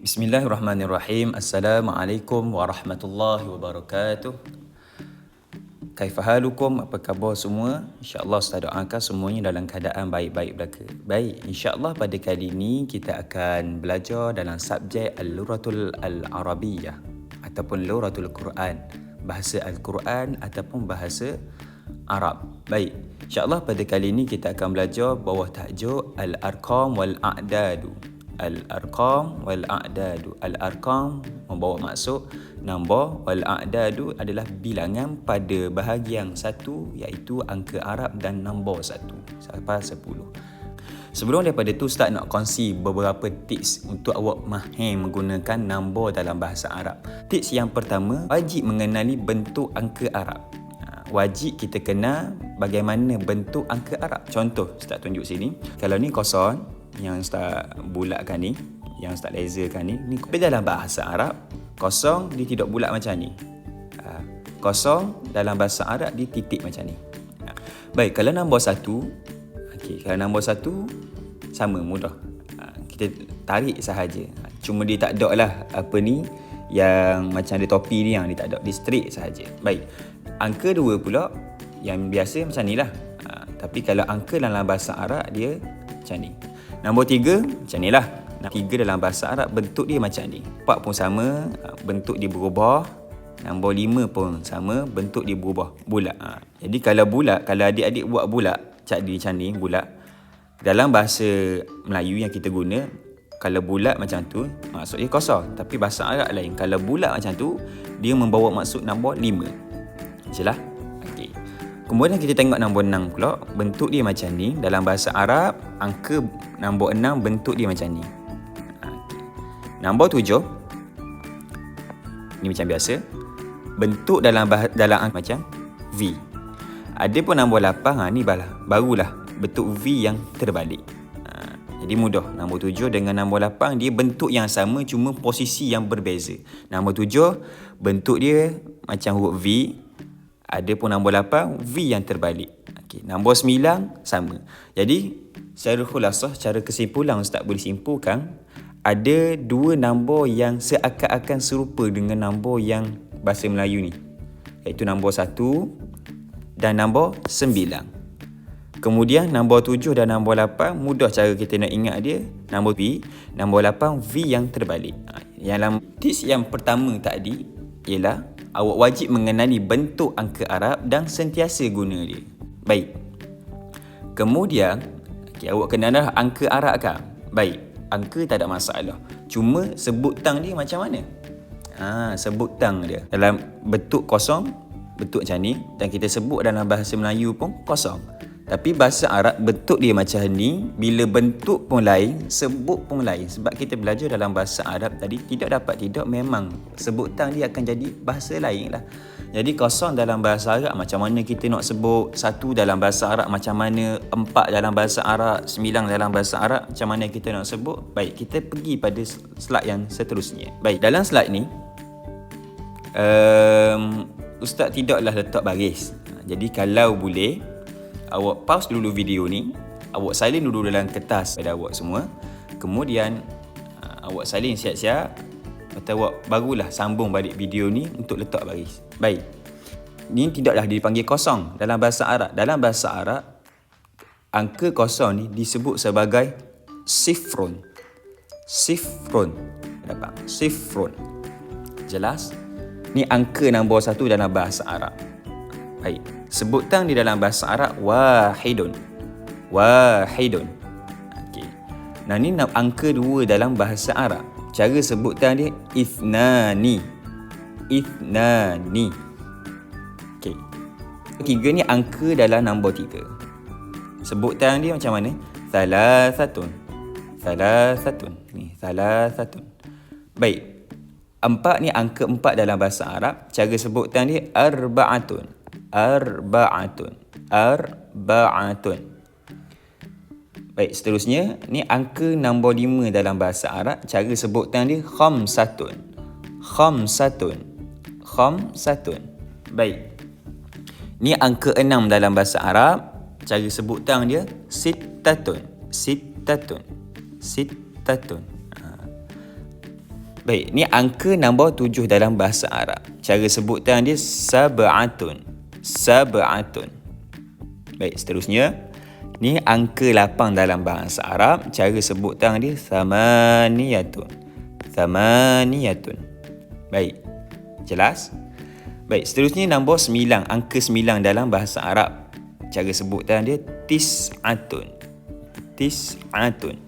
Bismillahirrahmanirrahim. Assalamualaikum warahmatullahi wabarakatuh. Kaifahalukum? Apa khabar semua? InsyaAllah Ustaz doakan semuanya dalam keadaan baik-baik belaka. Baik, insyaAllah pada kali ini kita akan belajar dalam subjek Al-Lughatul Al-Arabiyyah ataupun Lughatul Quran, bahasa Al-Quran ataupun bahasa Arab. Baik, insyaAllah pada kali ini kita akan belajar bawah tajuk Al-Arqam wal-A'dadu. Al-Arqam wal-A'dadu. Al-Arqam membawa maksud nombor, wal-A'dadu adalah bilangan pada bahagian satu, iaitu angka Arab dan nombor satu sampai 10. Sebelum daripada tu, Ustaz nak kongsi beberapa tips untuk awak mahir menggunakan nombor dalam bahasa Arab. Tips yang pertama, wajib mengenali bentuk angka Arab. Wajib kita kenal bagaimana bentuk angka Arab. Contoh, Ustaz tunjuk sini. Kalau ni kosong, yang Ustaz bulatkan ni, yang Ustaz laserkan ni tapi dalam bahasa Arab, kosong dia tidak bulat macam ni. Kosong dalam bahasa Arab dia titik macam ni. Baik, kalau nombor satu, kalau nombor satu sama, mudah. Kita tarik sahaja. Cuma dia tak ada lah apa ni, yang macam ada topi ni, yang dia tak ada, dia straight sahaja. Baik, angka dua pula yang biasa macam ni lah. Tapi kalau angka dalam bahasa Arab dia macam ni. Nombor 3 macam ni lah. 3 dalam bahasa Arab bentuk dia macam ni. 4 pun sama, bentuk dia berubah. Nombor 5 pun sama, bentuk dia berubah, bulat. Jadi kalau bulat, kalau adik-adik buat bulat, jadi macam ni, bulat. Dalam bahasa Melayu yang kita guna, kalau bulat macam tu, maksud dia kosong. Tapi bahasa Arab lain. Kalau bulat macam tu, dia membawa maksud nombor 5. Jelas? Okey. Kemudian kita tengok nombor 6 pula, bentuk dia macam ni. Dalam bahasa Arab, angka nombor 6 bentuk dia macam ni. Nombor 7, ni macam biasa. Bentuk dalam angka macam V. Ada pun nombor 8, ni barulah bentuk V yang terbalik. Jadi mudah. Nombor 7 dengan nombor 8 dia bentuk yang sama, cuma posisi yang berbeza. Nombor 7 bentuk dia macam huruf V. Ada pun nombor 8 V yang terbalik. Nombor 9 sama. Jadi secara khulasah, secara kesimpulan Ustaz boleh simpulkan, ada dua nombor yang seakan-akan serupa dengan nombor yang bahasa Melayu ni, iaitu nombor 1 dan nombor 9. Kemudian nombor 7 dan nombor 8, mudah cara kita nak ingat dia. Nombor V, nombor 8 V yang terbalik. Yang tips yang pertama tadi ialah awak wajib mengenali bentuk angka Arab dan sentiasa guna dia. Baik. Kemudian, awak kenal dah angka Arab kan? Baik, angka tak ada masalah. Cuma sebutan dia macam mana? Sebutan dia dalam bentuk kosong, bentuk macam ni, dan kita sebut dalam bahasa Melayu pun kosong. Tapi bahasa Arab bentuk dia macam ni, bila bentuk pun lain, sebut pun lain. Sebab kita belajar dalam bahasa Arab tadi, tidak memang sebutan dia akan jadi bahasa lain lah. Jadi kosong dalam bahasa Arab macam mana kita nak sebut, 1 dalam bahasa Arab macam mana, 4 dalam bahasa Arab, 9 dalam bahasa Arab macam mana kita nak sebut. Baik, kita pergi pada slide yang seterusnya. Baik, dalam slide ni Ustaz tidaklah letak baris. Jadi kalau boleh, awak pause dulu video ni, awak salin dulu dalam kertas pada awak semua. Kemudian awak salin siap-siap, atau awak barulah sambung balik video ni untuk letak baris. Baik. Ni tidaklah dipanggil kosong dalam bahasa Arab. Dalam bahasa Arab, angka kosong ni disebut sebagai sifrun. Sifrun. Dapat? Sifrun. Jelas? Ni angka nombor 1 dalam bahasa Arab. Baik. Sebutan di dalam bahasa Arab wahidun. Wahidun. Okey. Nah, ni angka 2 dalam bahasa Arab. Cara sebutan dia ithnani. Ithnani. Okey. Ketiga ni angka dalam nombor 3. Sebutan dia macam mana? Thalathatun. Thalathatun. Ni thalathatun. Baik. 4 ni angka 4 dalam bahasa Arab. Cara sebutan dia arba'atun. Arba'atun. Arba'atun. Baik, seterusnya ni angka nombor 5 dalam bahasa Arab. Cara sebutan dia khamsatun. Khamsatun. Khamsatun. Baik. Ni angka 6 dalam bahasa Arab. Cara sebutan dia sittatun. Sittatun. Sittatun. Baik, ni angka nombor 7 dalam bahasa Arab. Cara sebutan dia sab'atun. Sab'atun. Baik, seterusnya. Ni angka 8 dalam bahasa Arab. Cara sebutan dia thamaniyatun. Thamaniyatun. Baik, jelas? Baik, seterusnya nombor 9. Angka 9 dalam bahasa Arab. Cara sebutan dia tis'atun. Tis'atun.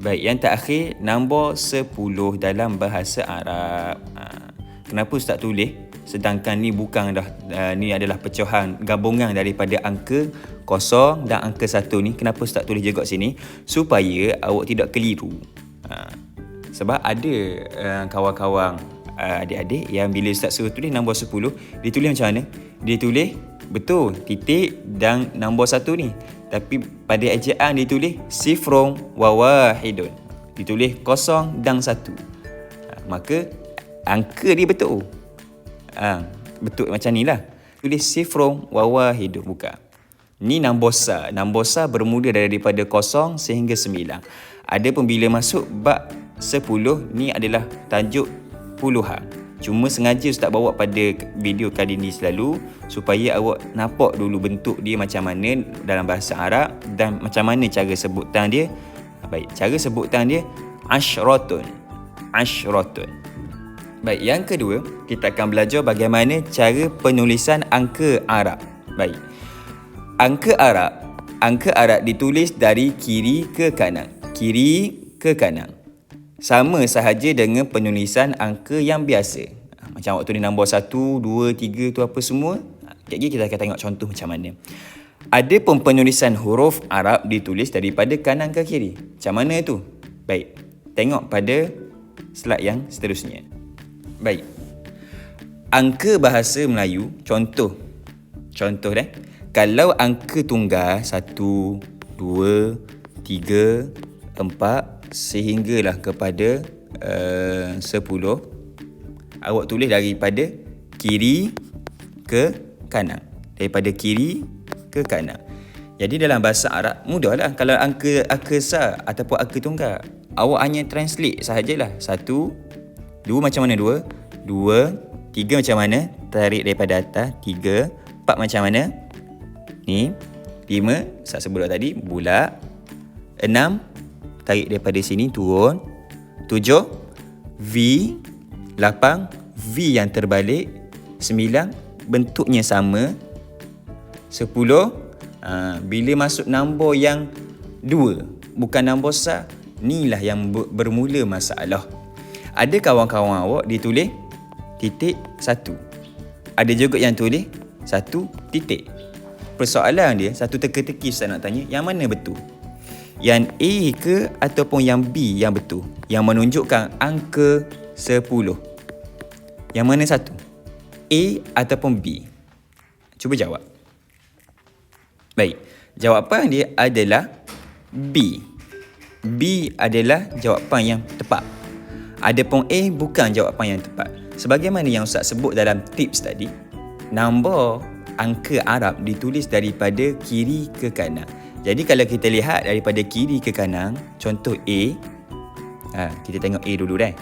Baik, yang terakhir nombor 10 dalam bahasa Arab. Kenapa Ustaz tulis? Sedangkan ni bukan ni adalah pecahan gabungan daripada angka 0 dan angka 1 ni. Kenapa Ustaz tulis juga sini? Supaya awak tidak keliru. Sebab ada kawan-kawan adik-adik yang bila Ustaz suruh tulis nombor 10, dia tulis macam mana? Dia tulis betul titik dan nombor 1 ni. Tapi pada ejaan dia tulis sifrun wa wahidun. Ditulis 0 dan 1. Maka angka dia betul. Betul macam ni lah. Tulis sifrun wa wahidun. Bukan. Ni nombor sa. Nombor sa bermula daripada 0 sehingga 9. Adapun bila masuk bab 10, ni adalah tajuk puluhan. Cuma sengaja Ustaz bawa pada video kali ni selalu supaya awak nampak dulu bentuk dia macam mana dalam bahasa Arab dan macam mana cara sebutan dia. Baik, cara sebutan dia ashratun. Ashratun. Baik, yang kedua, kita akan belajar bagaimana cara penulisan angka Arab. Baik. Angka Arab ditulis dari kiri ke kanan. Kiri ke kanan. Sama sahaja dengan penulisan angka yang biasa. Macam awak tulis nombor 1, 2, 3 tu apa semua. Sekejap lagi kita akan tengok contoh macam mana. Ada pun penulisan huruf Arab ditulis daripada kanan ke kiri. Macam mana tu? Baik, tengok pada slide yang seterusnya. Baik. Angka bahasa Melayu, contoh dah. Kalau angka tunggal 1, 2, 3, 4 sehinggalah kepada 10, awak tulis daripada kiri ke kanan. Daripada kiri ke kanan. Jadi dalam bahasa Arab mudahlah. Kalau angka sa ataupun angka tunggal, awak hanya translate sahajalah. 1, 2 macam mana 2, 3 macam mana, tarik daripada atas, 3, 4 macam mana ni, 5 saya sebut tadi bulat, 6 tarik daripada sini turun, 7 V, 8 V yang terbalik, 9 bentuknya sama, 10 bila masuk nombor yang 2 bukan nombor sa, inilah yang bermula masalah. Ada kawan-kawan awak ditulis titik 1. Ada juga yang tulis 1 titik. Persoalan dia, satu teka-teki saya nak tanya, yang mana betul? Yang A ke ataupun yang B yang betul? Yang menunjukkan angka 10. Yang mana satu? A ataupun B? Cuba jawab. Baik, jawapan dia adalah B. B adalah jawapan yang tepat. Adapun A bukan jawapan yang tepat. Sebagaimana yang Ustaz sebut dalam tips tadi, nombor angka Arab ditulis daripada kiri ke kanan. Jadi kalau kita lihat daripada kiri ke kanan, contoh A, kita tengok A dulu dah.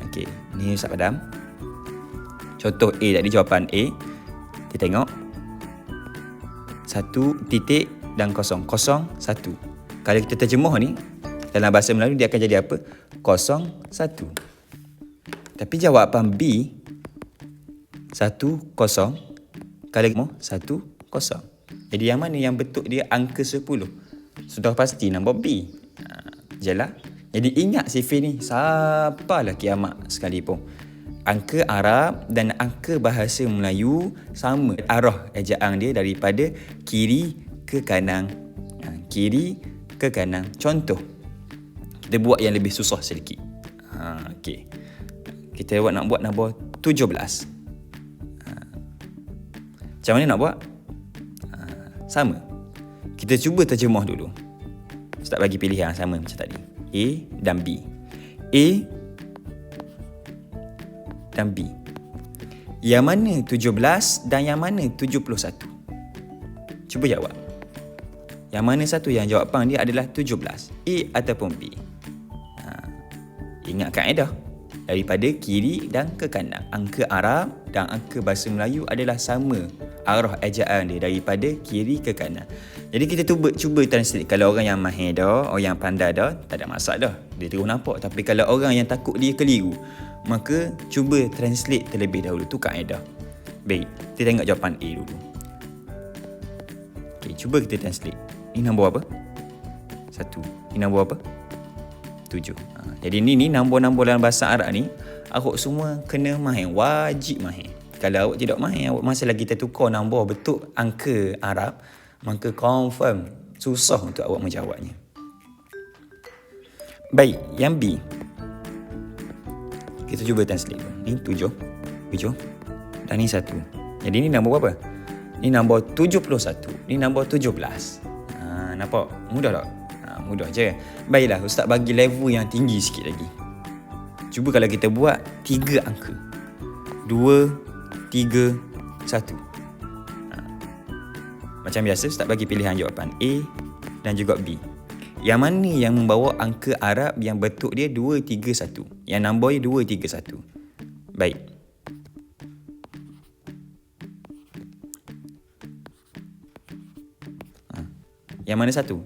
Okey, ni Ustaz padam. Contoh A tadi, jawapan A. Kita tengok 1 titik dan 0, 0, 1. Kalau kita terjemuh ni dalam bahasa Melayu, dia akan jadi apa? 0, 1. Tapi jawapan B 1, 0. Kalau kita 1, 0. Jadi yang mana yang bentuk dia angka 10? Sudah pasti nombor B. Jelah. Jadi ingat sifir ni, sapalah kiamat sekalipun. Angka Arab dan angka bahasa Melayu sama. Arah ejaan dia daripada kiri ke kanan. Kiri ke kanan. Contoh, kita buat yang lebih susah sedikit. Okey. Kita nak buat nombor 17. Macam mana nak buat? Sama. Kita cuba terjemah dulu. Ustaz bagi pilihan sama macam tadi. A dan B. A dan B. Yang mana 17 dan yang mana 71? Cuba jawab. Yang mana satu yang jawapan dia adalah 17? A ataupun B? Ingat kaedah. Daripada kiri dan ke kanan. Angka Arab dan angka bahasa Melayu adalah sama arah ejaan dia daripada kiri ke kanan. Jadi kita cuba translate. Kalau orang yang mahir dah, orang yang pandai dah, tak ada masalah dah. Dia terus nampak. Tapi kalau orang yang takut dia keliru, maka cuba translate terlebih dahulu. Tu kaedah. Baik, kita tengok jawapan A dulu. Okay, cuba kita translate. Ni nombor apa? 1. Ni nombor apa? 7. Jadi ni nombor-nombor dalam bahasa Arab ni, awak semua kena mahir, wajib mahir. Kalau awak tidak mahir, awak masa lagi kita tukar nombor bentuk angka Arab, maka confirm susah untuk awak menjawabnya. Baik, yang B. Kita cuba translate. Ni 7 dan ni 1. Jadi ni nombor apa? Ni nombor 71. Ni nombor 17. Nampak? Mudah tak? Mudah je. Baiklah, Ustaz bagi level yang tinggi sikit lagi. Cuba kalau kita buat 3 angka. 2, 3, 1. Macam biasa, Ustaz bagi pilihan jawapan A dan juga B. Yang mana yang membawa angka Arab yang bentuk dia 2, 3, 1? Yang nombor dia 2, 3, 1. Baik. Yang mana satu?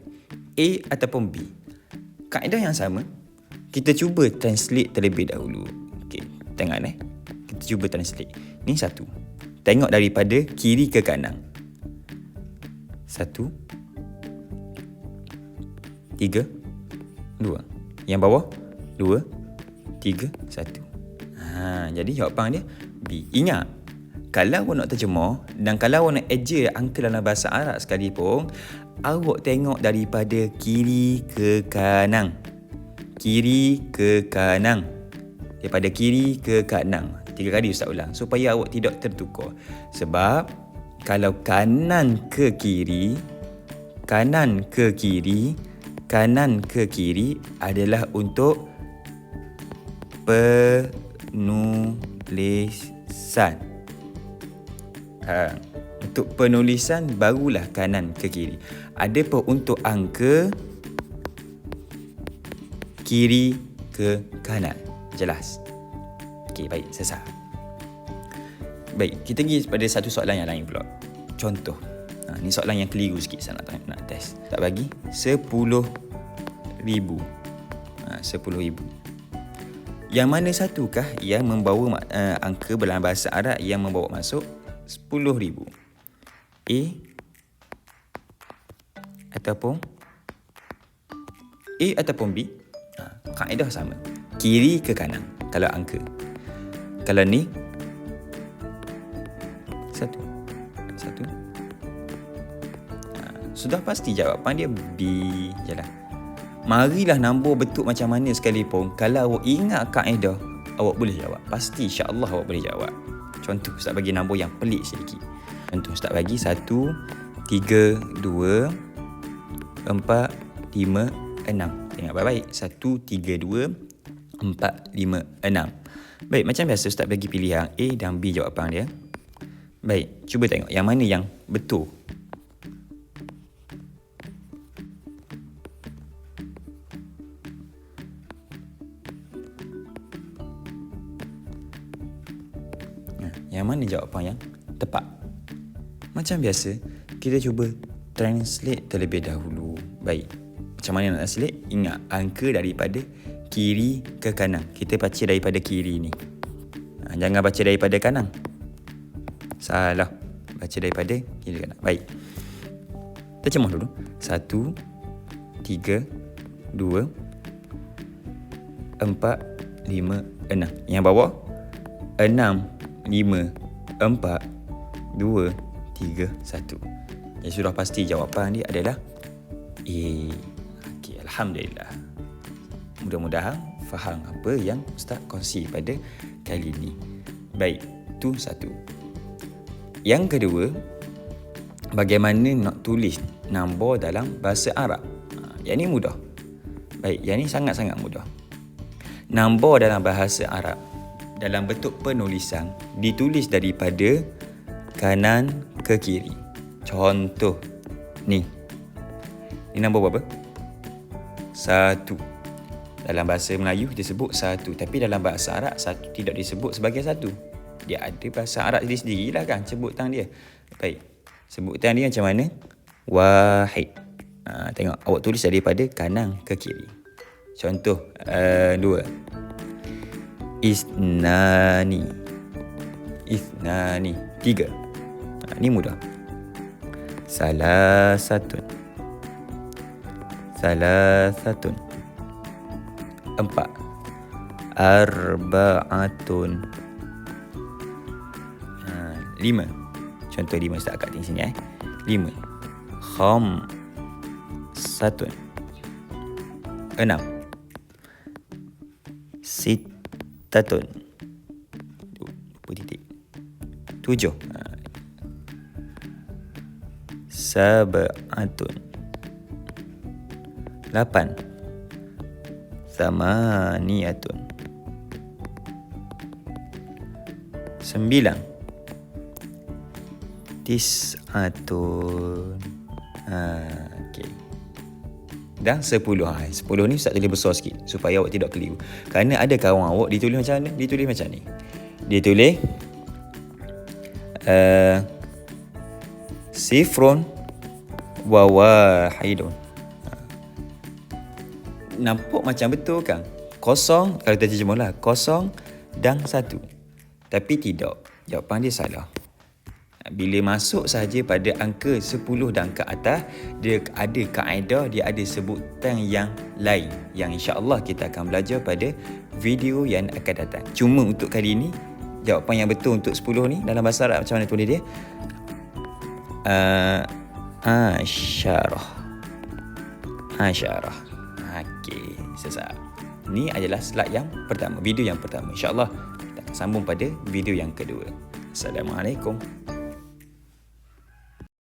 A ataupun B? Kaedah yang sama. Kita cuba translate terlebih dahulu. Okey, tengok kita cuba translate. Ni 1. Tengok daripada kiri ke kanan. 1, 3, 2. Yang bawah 2, 3, 1. Jadi jawapan dia B. Ingat, kalau awak nak terjemah dan kalau awak nak eja angka dalam bahasa Arab sekalipun, awak tengok daripada kiri ke kanan. Kiri ke kanan. Daripada kiri ke kanan. 3 kali Ustaz ulang supaya awak tidak tertukar. Sebab kalau kanan ke kiri, kanan ke kiri, kanan ke kiri adalah untuk penulisan. Untuk penulisan barulah kanan ke kiri. Adapun untuk angka, kiri ke kanan. Jelas? Okey, baik, selesai. Baik, kita pergi pada satu soalan yang lain pula. Contoh. Ni soalan yang keliru sikit saya nak test. Tak bagi 10,000. 10,000. Yang mana satukah yang membawa angka dalam bahasa Arab yang membawa masuk 10,000? A ataupun B? Kaedah sama. Kiri ke kanan kalau angka. Kalau ni 1. Sudah pasti jawapan dia B je lah. Marilah nombor bentuk macam mana sekalipun, kalau awak ingat kaedah, awak boleh jawab. Pasti insya-Allah awak boleh jawab. Contoh, Ustaz bagi nombor yang pelik sedikit. Contoh, Ustaz bagi 1, 3, 2, 4, 5, 6. Tengok baik-baik. 1, 3, 2, 4, 5, 6. Baik, macam biasa Ustaz bagi pilihan A dan B jawapan dia. Baik, cuba tengok yang mana yang betul. Yang mana jawapan yang tepat? Macam biasa, kita cuba translate terlebih dahulu. Baik, macam mana nak translate? Ingat, angka daripada kiri ke kanan. Kita baca daripada kiri ni. Jangan baca daripada kanan. Salah. Baca daripada kiri ke kanan. Baik. Terjemah dulu. 1, 3, 2, 4, 5, 6. Yang bawah 6, 5, 4, 2, 3, 1. Yang sudah pasti jawapan dia adalah A. Okey, alhamdulillah. Mudah-mudahan faham apa yang Ustaz kongsi pada kali ini. Baik, tu satu. Yang kedua, bagaimana nak tulis nombor dalam bahasa Arab. Yang ni mudah. Baik, yang ni sangat-sangat mudah. Nombor dalam bahasa Arab dalam bentuk penulisan ditulis daripada kanan ke kiri. Contoh ni. Ni nombor berapa? 1. Dalam bahasa Melayu kita sebut satu, tapi dalam bahasa Arab satu tidak disebut sebagai satu. Dia ada bahasa Arab sendiri lah kan sebutan dia. Baik, sebutan dia macam mana? Wahid. Tengok, awak tulis daripada kanan ke kiri. Contoh 2. Isnani. 3. Ni mudah. Salasatun. 4. Arba'atun. 5. Contoh 5 Ustaz kat sini 5. Khamsatun. 6. Sittatun. 7. Sab'atun. 8. Samaniyatun. 9. Tis'atun. Okay. Dan 10. 10 ni Ustaz tulis besar sikit supaya awak tidak keliru. Kerana ada kawan awak dia tulis macam mana? Dia tulis macam ni. Dia tulis sifrun wa wahidun. Nampak macam betul kan? Kosong, kalau kita terjemahlah, kosong dan satu. Tapi tidak, jawapan dia salah. Bila masuk sahaja pada angka 10 dan ke atas, dia ada kaedah, dia ada sebutan yang lain yang insya-Allah kita akan belajar pada video yang akan datang. Cuma untuk kali ini, jawapan yang betul untuk 10 ni dalam bahasa Arab macam mana tulis dia? Asyarah. Okey, selesai. Ini adalah slide yang pertama, video yang pertama. InsyaAllah kita akan sambung pada video yang kedua. Assalamualaikum.